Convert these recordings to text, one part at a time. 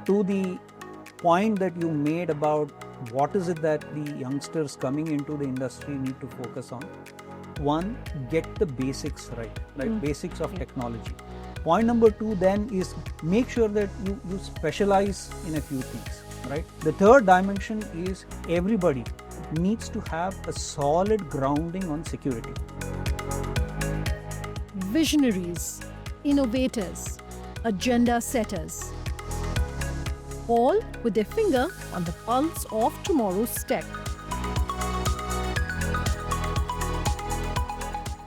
to the point that you made about what is it that the youngsters coming into the industry need to focus on. One, get the basics right? Basics of technology. Point number two then is make sure that you specialize in a few things, right? The third dimension is everybody needs to have a solid grounding on security. Visionaries, innovators, agenda setters, all with their finger on the pulse of tomorrow's tech.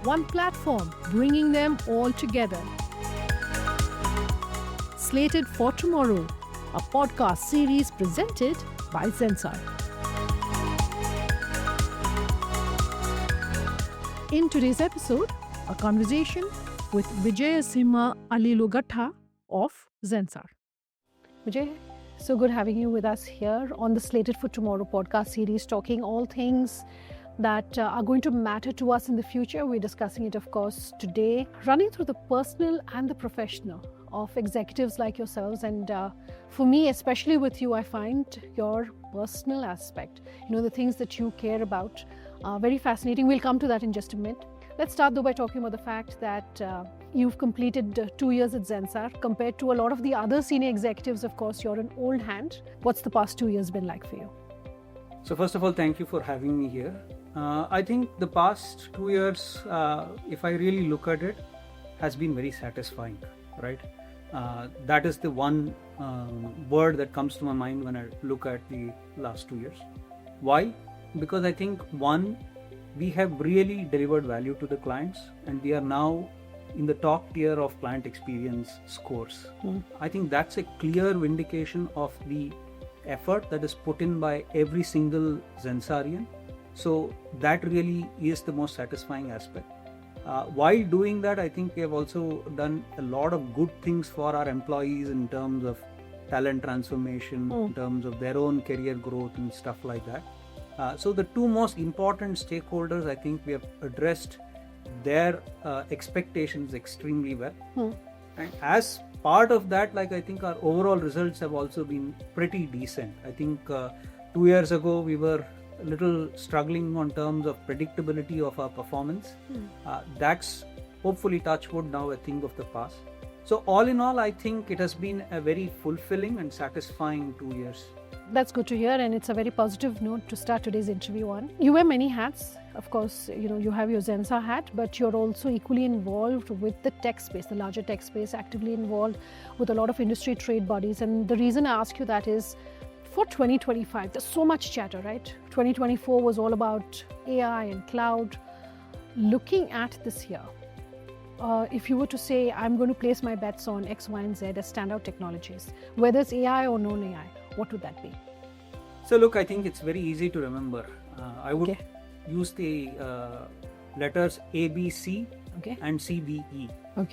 One platform bringing them all together. Slated for Tomorrow, a podcast series presented by Zensar. In today's episode, a conversation with Vijay Simha Alilugatha of Zensar. Vijay, so good having you with us here on the Slated for Tomorrow podcast series, talking all things that are going to matter to us in the future. We're discussing it, of course, today, running through the personal and the professional of executives like yourselves. And for me, especially with you, I find your personal aspect, the things that you care about, very fascinating. We'll come to that in just a minute. Let's start though by talking about the fact that you've completed 2 years at Zensar. Compared to a lot of the other senior executives, of course, you're an old hand. What's the past 2 years been like for you? So first of all, thank you for having me here. I think the past 2 years, if I really look at it, has been very satisfying, right? That is the one word that comes to my mind when I look at the last 2 years. Why? Because I think one, we have really delivered value to the clients, and we are now in the top tier of client experience scores. I think that's a clear vindication of the effort that is put in by every single Zensarian. So that really is the most satisfying aspect. While doing that, I think we have also done a lot of good things for our employees in terms of talent transformation, in terms of their own career growth and stuff like that. So the two most important stakeholders, I think we have addressed their expectations extremely well. And as part of that, I think our overall results have also been pretty decent. I think 2 years ago, we were a little struggling on terms of predictability of our performance. That's hopefully, touch wood, now a thing of the past. So all in all, I think it has been a very fulfilling and satisfying 2 years. That's good to hear, and it's a very positive note to start today's interview on. You wear many hats. Of course, you have your Zensar hat, but you're also equally involved with the tech space, the larger tech space, actively involved with a lot of industry trade bodies. And the reason I ask you that is, for 2025, there's so much chatter, right? 2024 was all about AI and cloud. Looking at this year, if you were to say, I'm going to place my bets on X, Y, and Z as standout technologies, whether it's AI or non-AI, what would that be? So look, I think it's very easy to remember. I would use the letters A, B, C and C, D, E.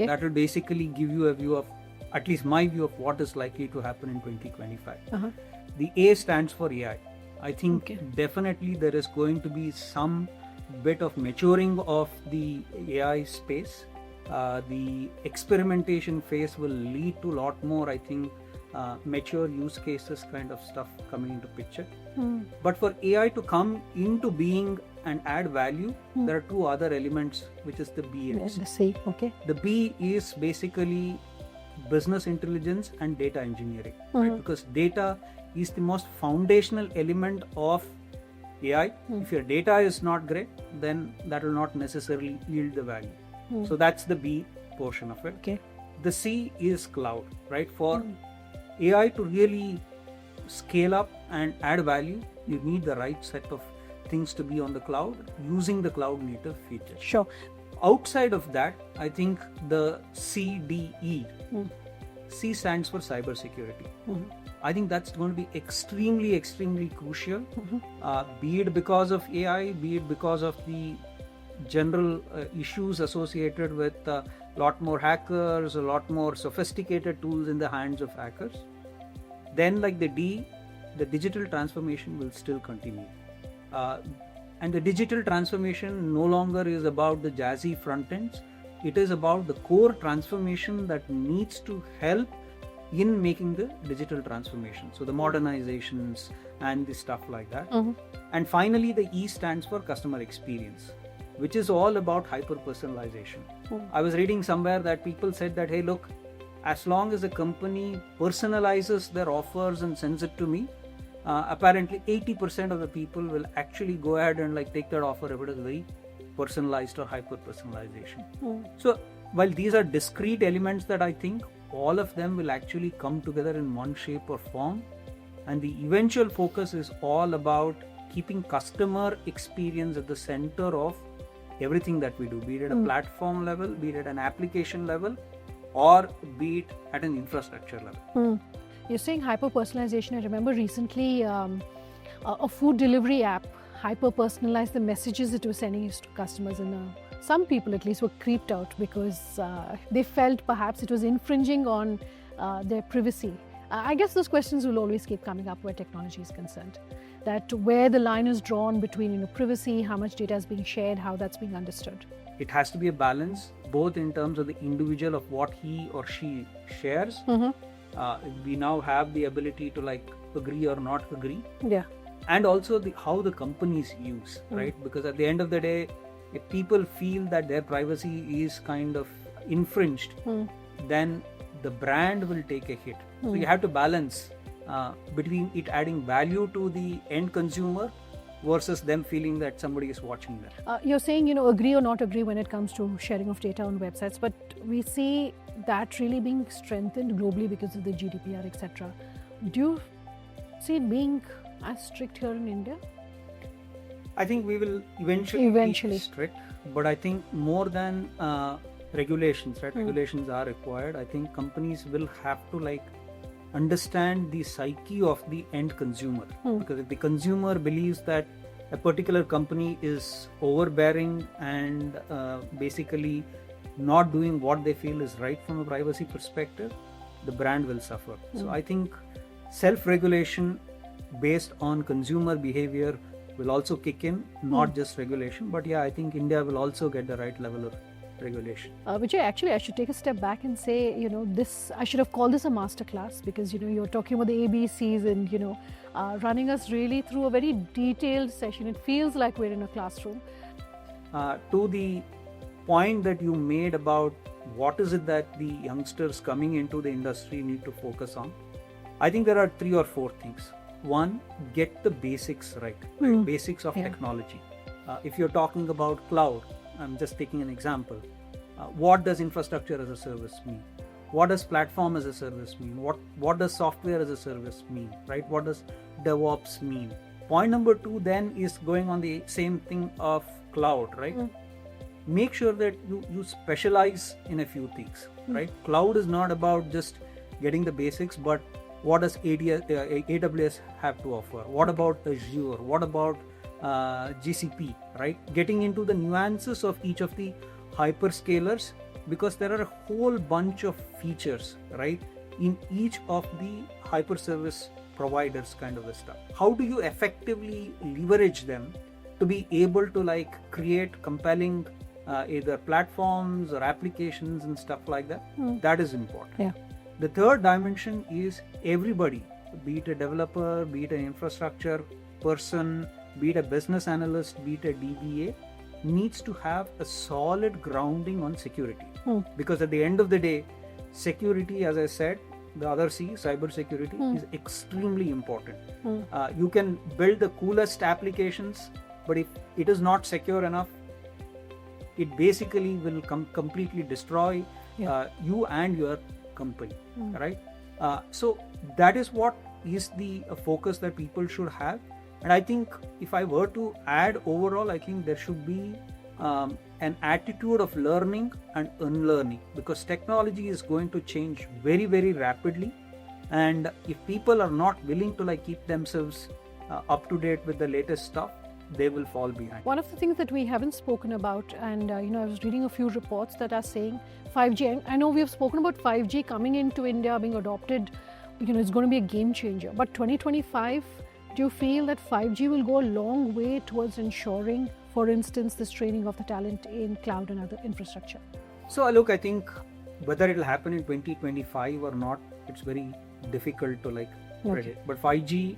That will basically give you a view of, at least my view of what is likely to happen in 2025. The A stands for AI. I think definitely there is going to be some bit of maturing of the AI space. The experimentation phase will lead to a lot more, I think, mature use cases kind of stuff coming into picture. But for AI to come into being and add value, there are two other elements, which is the B and C. The B is basically business intelligence and data engineering, right? Because data is the most foundational element of AI. If your data is not great, then that will not necessarily yield the value. So that's the B portion of it. The C is cloud, right? For AI to really scale up and add value, you need the right set of things to be on the cloud, using the cloud native features. Sure. Outside of that, I think the CDE, C stands for cybersecurity. I think that's going to be extremely, extremely crucial, be it because of AI, be it because of the general issues associated with a lot more hackers, a lot more sophisticated tools in the hands of hackers. Then like the D, the digital transformation will still continue. And the digital transformation no longer is about the jazzy front ends. It is about the core transformation that needs to help in making the digital transformation. So the modernizations and the stuff like that. And finally, the E stands for customer experience, which is all about hyper-personalization. I was reading somewhere that people said that, hey, look, as long as a company personalizes their offers and sends it to me, apparently 80% of the people will actually go ahead and like take that offer if it is very personalized or hyper-personalization. So while these are discrete elements that I think all of them will actually come together in one shape or form, and the eventual focus is all about keeping customer experience at the center of everything that we do, be it at a platform level, be it at an application level, or be it at an infrastructure level. You're saying hyper-personalization. I remember recently a food delivery app hyper-personalized the messages it was sending to customers, and some people at least were creeped out because they felt perhaps it was infringing on their privacy. I guess those questions will always keep coming up where technology is concerned. That where the line is drawn between privacy, how much data is being shared, how that's being understood. It has to be a balance, both in terms of the individual of what he or she shares. We now have the ability to like agree or not agree. Yeah. And also how the companies use, right? Because at the end of the day, if people feel that their privacy is kind of infringed, then the brand will take a hit. So you have to balance between it adding value to the end consumer versus them feeling that somebody is watching them. You're saying, agree or not agree when it comes to sharing of data on websites, but we see that really being strengthened globally because of the GDPR, etc. Do you see it being as strict here in India? I think we will eventually be strict, but I think more than regulations, right? Regulations are required. I think companies will have to like understand the psyche of the end consumer, because if the consumer believes that a particular company is overbearing and basically not doing what they feel is right from a privacy perspective, the brand will suffer. So I think self-regulation based on consumer behavior will also kick in, not just regulation, but yeah, I think India will also get the right level of regulation. Vijay, actually I should take a step back and say, this, I should have called this a masterclass, because you're talking about the ABCs and running us really through a very detailed session. It feels like we're in a classroom. To the point that you made about what is it that the youngsters coming into the industry need to focus on, I think there are 3 or 4 things. One, get the basics right, basics of technology. If you're talking about cloud, I'm just taking an example. What does infrastructure as a service mean? What does platform as a service mean? What does software as a service mean, right? What does DevOps mean? Point number 2 then is going on the same thing of cloud, right? Make sure that you specialize in a few things, right? Cloud is not about just getting the basics, but what does AWS have to offer? What about Azure? What about GCP, right? Getting into the nuances of each of the hyperscalers, because there are a whole bunch of features, right, in each of the hyperservice providers kind of stuff. How do you effectively leverage them to be able to like create compelling either platforms or applications and stuff like that? That is important. Yeah. The third dimension is everybody, be it a developer, be it an infrastructure person, be it a business analyst, be it a DBA, needs to have a solid grounding on security. Because at the end of the day, security, as I said, the other C, cyber security, is extremely important. You can build the coolest applications, but if it is not secure enough, it basically will completely destroy you and your company, right? So that is what is the focus that people should have. And I think if I were to add overall, I think there should be an attitude of learning and unlearning, because technology is going to change very, very rapidly. And if people are not willing to like keep themselves up to date with the latest stuff, they will fall behind. One of the things that we haven't spoken about, and I was reading a few reports that are saying 5G. I know we have spoken about 5G coming into India, being adopted. It's going to be a game changer. But 2025, do you feel that 5G will go a long way towards ensuring, for instance, this training of the talent in cloud and other infrastructure? So look, I think whether it will happen in 2025 or not, it's very difficult to like Okay. predict. But 5G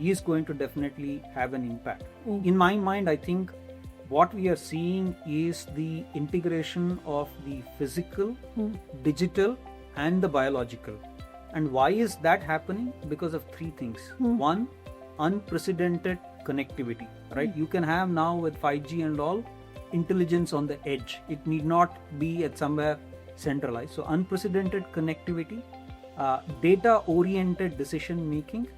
is going to definitely have an impact. In my mind, I think what we are seeing is the integration of the physical, digital, and the biological. And why is that happening? Because of three things. One, unprecedented connectivity, right? You can have now with 5G and all intelligence on the edge. It need not be at somewhere centralized. So unprecedented connectivity, data oriented decision making,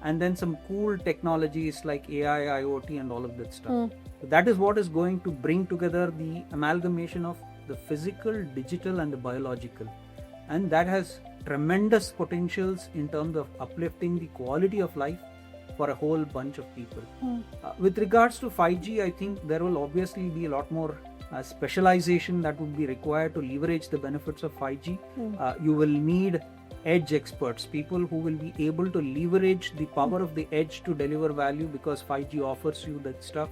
and then some cool technologies like AI, IoT, and all of that stuff. So that is what is going to bring together the amalgamation of the physical, digital, and the biological. And that has tremendous potentials in terms of uplifting the quality of life for a whole bunch of people. With regards to 5G, I think there will obviously be a lot more specialization that would be required to leverage the benefits of 5G. You will need edge experts, people who will be able to leverage the power of the edge to deliver value, because 5G offers you that stuff.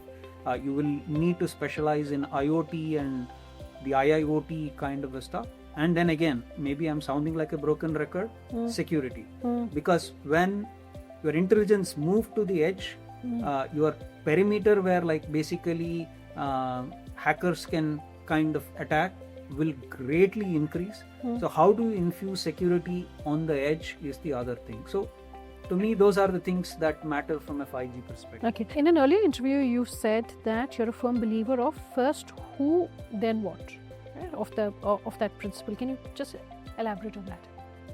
You will need to specialize in IoT and the IIoT kind of a stuff. And then again, maybe I'm sounding like a broken record, security. Because when your intelligence move to the edge, your perimeter where like basically hackers can kind of attack will greatly increase. So how do you infuse security on the edge is the other thing. So to me, those are the things that matter from a 5G perspective. Okay. In an earlier interview, you said that you're a firm believer of first who, then what, right? Of that principle. Can you just elaborate on that?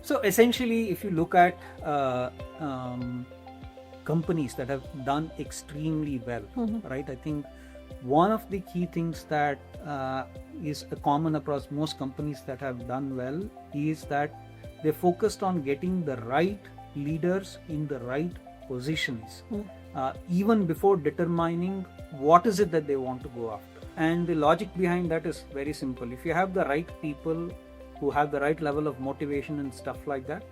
So essentially, if you look at companies that have done extremely well, right? I think one of the key things that is common across most companies that have done well is that they focused on getting the right leaders in the right positions, even before determining what is it that they want to go after. And the logic behind that is very simple. If you have the right people who have the right level of motivation and stuff like that,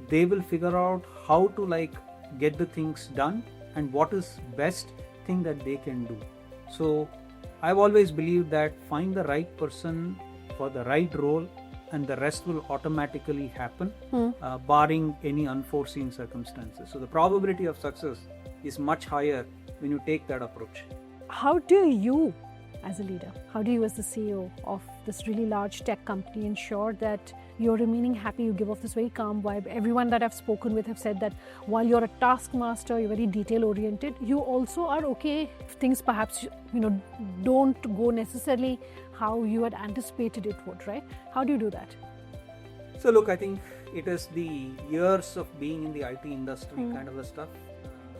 they will figure out how to like get the things done and what is best thing that they can do. So I've always believed that find the right person for the right role and the rest will automatically happen, barring any unforeseen circumstances. So the probability of success is much higher when you take that approach. How do you, as a leader, how do you as the CEO of this really large tech company ensure that you're remaining happy, you give off this very calm vibe? Everyone that I've spoken with have said that while you're a taskmaster, you're very detail oriented, you also are okay if things perhaps don't go necessarily how you had anticipated it would, right? How do you do that? So look, I think it is the years of being in the IT industry kind of a stuff.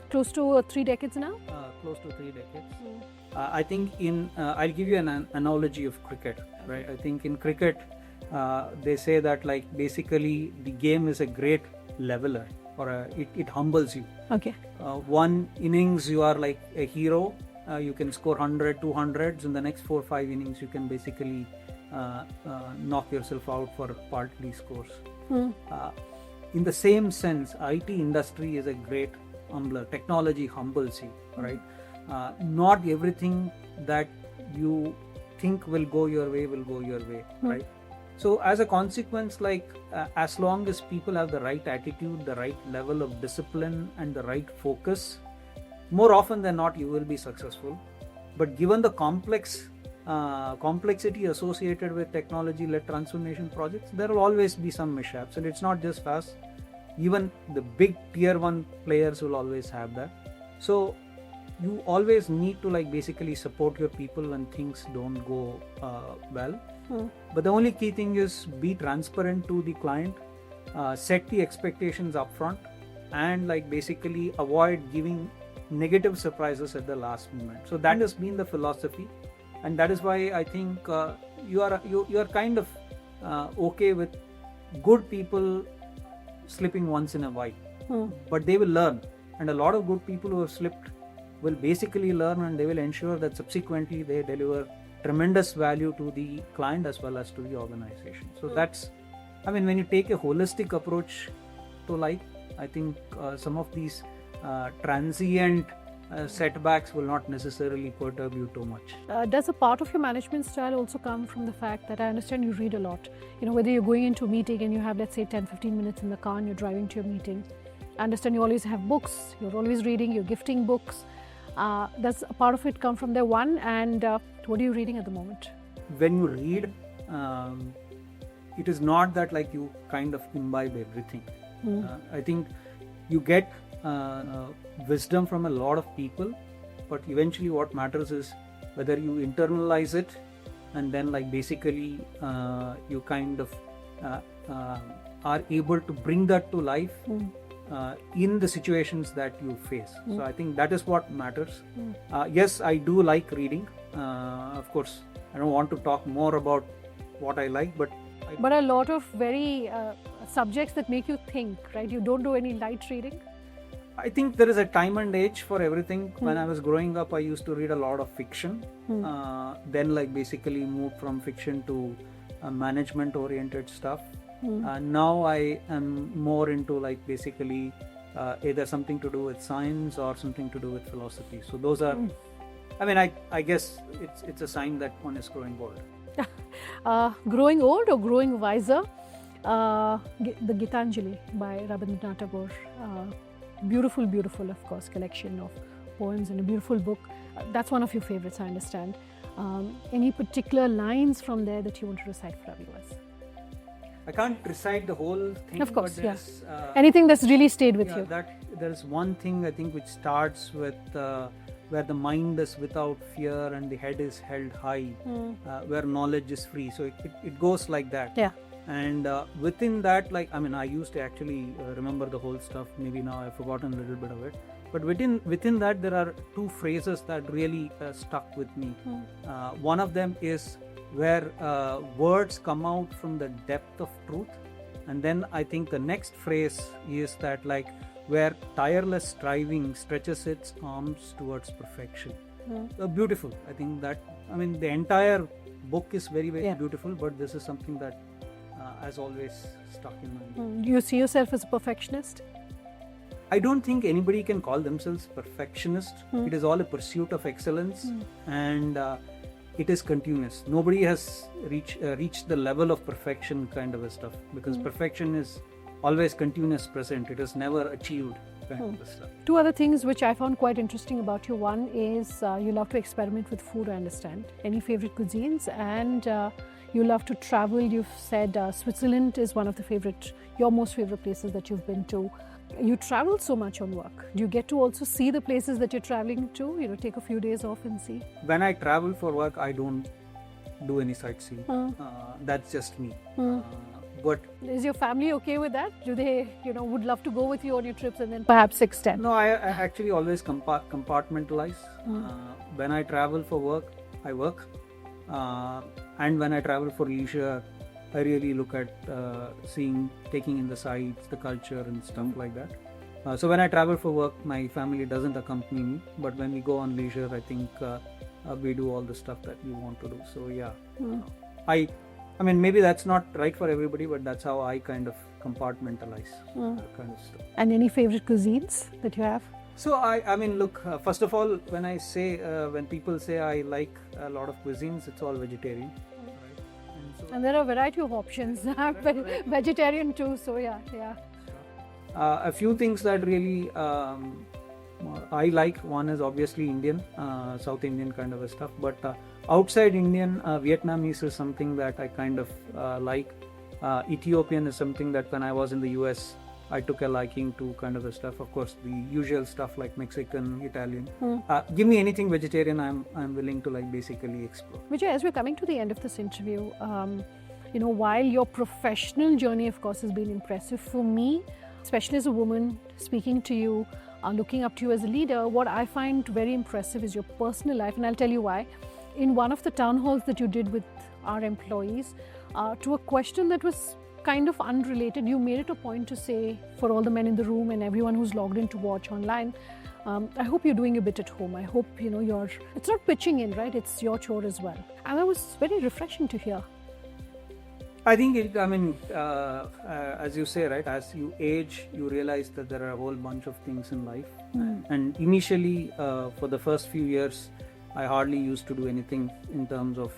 Close to 3 decades now? Close to 3 decades. I think I'll give you an analogy of cricket, right? I think in cricket, they say that like basically the game is a great leveler, or it humbles you. Okay. One innings you are like a hero, you can score 100, 200s. In the next 4 or 5 innings you can basically knock yourself out for partly scores. In the same sense, IT industry is a great humbler. Technology humbles you, right? Not everything that you think will go your way will go your way, right? So as a consequence, like as long as people have the right attitude, the right level of discipline and the right focus, more often than not you will be successful. But given the complexity associated with technology-led transformation projects, there will always be some mishaps, and it's not just us. Even the big tier 1 players will always have that. So you always need to like basically support your people when things don't go well. But the only key thing is be transparent to the client, set the expectations up front, and like basically avoid giving negative surprises at the last moment. So that has been the philosophy, and that is why I think you are kind of okay with good people slipping once in a while, but they will learn, and a lot of good people who have slipped will basically learn, and they will ensure that subsequently they deliver tremendous value to the client as well as to the organization. So that's, I mean, when you take a holistic approach to life, I think some of these transient setbacks will not necessarily perturb you too much. Does a part of your management style also come from the fact that I understand you read a lot? Whether you're going into a meeting and you have, let's say, 10-15 minutes in the car and you're driving to your meeting. I understand you always have books, you're always reading, you're gifting books. Does a part of it come from there? One, and what are you reading at the moment? When you read, it is not that like you kind of imbibe everything. I think you get wisdom from a lot of people, but eventually what matters is whether you internalize it and then like basically you kind of are able to bring that to life in the situations that you face. So I think that is what matters. Yes, I do like reading. Of course, I don't want to talk more about what I like, but a lot of very subjects that make you think, right? You don't do any light reading? I think there is a time and age for everything. When I was growing up, I used to read a lot of fiction. Then like basically moved from fiction to management oriented stuff. Now I am more into like basically either something to do with science or something to do with philosophy. So those are, I mean, I guess it's a sign that one is growing old. Growing old or growing wiser? The Gitanjali by Rabindranath Tagore. Beautiful, beautiful, of course, collection of poems and a beautiful book. That's one of your favorites, I understand. Any particular lines from there that you want to recite for our viewers? I can't recite the whole thing. Of course, but anything that's really stayed with you. There is one thing I think which starts with where the mind is without fear and the head is held high, where knowledge is free. So it goes like that. Yeah. And within that, like, I mean, I used to actually remember the whole stuff. Maybe now I've forgotten a little bit of it. But within that, there are two phrases that really stuck with me. One of them is where words come out from the depth of truth. And then I think the next phrase is that like where tireless striving stretches its arms towards perfection. Beautiful. I think that, I mean, the entire book is very, very beautiful, but this is something that has always stuck in my mind. Do you see yourself as a perfectionist? I don't think anybody can call themselves perfectionist. It is all a pursuit of excellence, and it is continuous. Nobody has reached the level of perfection kind of a stuff, because perfection is always continuous present. It is never achieved kind of a stuff. Two other things which I found quite interesting about you. One is you love to experiment with food, I understand. Any favorite cuisines? And you love to travel. You've said Switzerland is one of your most favorite places that you've been to. You travel so much on work. Do you get to also see the places that you're traveling to? Take a few days off and see? When I travel for work, I don't do any sightseeing. That's just me. But is your family okay with that? Do they, would love to go with you on your trips and then perhaps extend? No, I actually always compartmentalize. When I travel for work, I work. And when I travel for leisure, I really look at taking in the sights, the culture and stuff like that. So when I travel for work, my family doesn't accompany me. But when we go on leisure, I think we do all the stuff that we want to do. So yeah, I mean, maybe that's not right for everybody, but that's how I kind of compartmentalize that kind of stuff. And any favorite cuisines that you have? So I mean, look, first of all, when people say I like a lot of cuisines, it's all vegetarian. And there are a variety of options. Vegetarian too, so yeah. A few things that really I like. One is obviously Indian, South Indian kind of a stuff. But outside Indian, Vietnamese is something that I kind of like. Ethiopian is something that when I was in the US, I took a liking to kind of a stuff. Of course, the usual stuff like Mexican, Italian. Give me anything vegetarian, I'm willing to like basically explore. Vijay, as we're coming to the end of this interview, while your professional journey, of course, has been impressive for me, especially as a woman speaking to you, looking up to you as a leader, what I find very impressive is your personal life, and I'll tell you why. In one of the town halls that you did with our employees, to a question that was kind of unrelated, you made it a point to say, for all the men in the room and everyone who's logged in to watch online, I hope you're doing a bit at home. I hope it's not pitching in, right? It's your chore as well. And that was very refreshing to hear. I think as you say, right, as you age, you realize that there are a whole bunch of things in life. And initially, for the first few years, I hardly used to do anything in terms of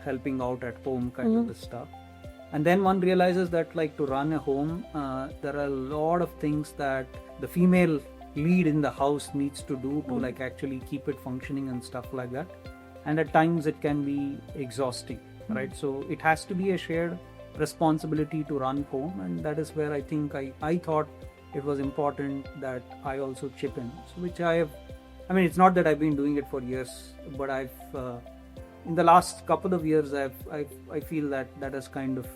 helping out at home kind of stuff. And then one realizes that, like, to run a home, there are a lot of things that the female lead in the house needs to do to like actually keep it functioning and stuff like that. And at times it can be exhausting, right? So it has to be a shared responsibility to run home, and that is where I think I thought it was important that I also chip in. So which it's not that I've been doing it for years, but I've in the last couple of years I feel that has kind of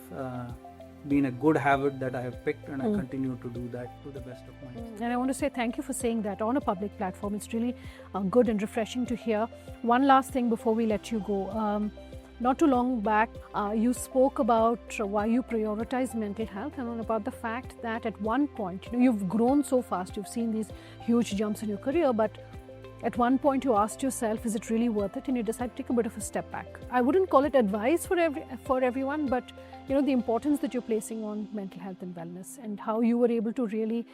been a good habit that I have picked, and I continue to do that to the best of my ability. And I want to say thank you for saying that on a public platform. It's really good and refreshing to hear. One last thing before we let you go. Not too long back, you spoke about why you prioritize mental health, and about the fact that at one point, you've grown so fast, you've seen these huge jumps in your career, but at one point you asked yourself, is it really worth it? And you decided to take a bit of a step back. I wouldn't call it advice for everyone, but the importance that you're placing on mental health and wellness, and how you were able to really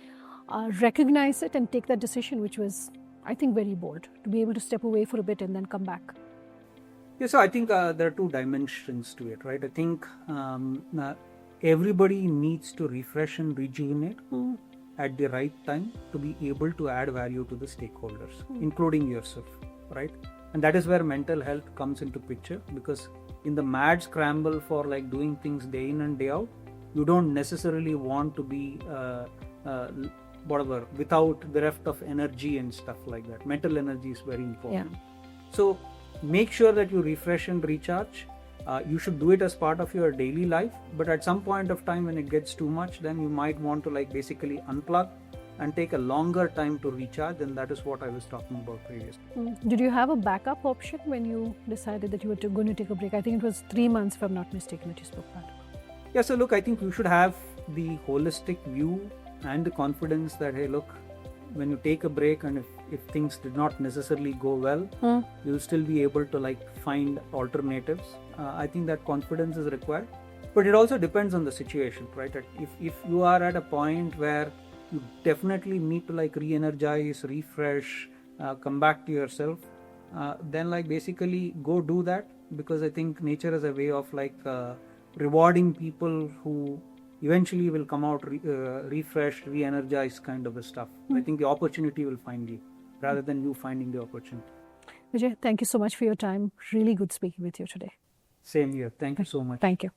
recognize it and take that decision, which was, I think, very bold, to be able to step away for a bit and then come back. Yeah, so I think there are two dimensions to it, right? I think everybody needs to refresh and rejuvenate at the right time to be able to add value to the stakeholders, including yourself, right? And that is where mental health comes into picture, because in the mad scramble for like doing things day in and day out, you don't necessarily want to be without bereft of energy and stuff like that. Mental energy is very important. Yeah. So make sure that you refresh and recharge. You should do it as part of your daily life, but at some point of time when it gets too much, then you might want to like basically unplug and take a longer time to recharge, and that is what I was talking about previously. Did you have a backup option when you decided that you were going to take a break? I think it was 3 months, if I'm not mistaken, that you spoke about. Yeah, so look, I think you should have the holistic view and the confidence that, hey, look, when you take a break and if things did not necessarily go well, you'll still be able to like find alternatives. I think that confidence is required, but it also depends on the situation, right? If you are at a point where you definitely need to like re-energize, refresh, come back to yourself, then like basically go do that, because I think nature is a way of like rewarding people who eventually will come out refreshed, re-energized kind of a stuff. I think the opportunity will find you rather than you finding the opportunity. Vijay, thank you so much for your time. Really good speaking with you today. Same here. Thank you so much. Thank you.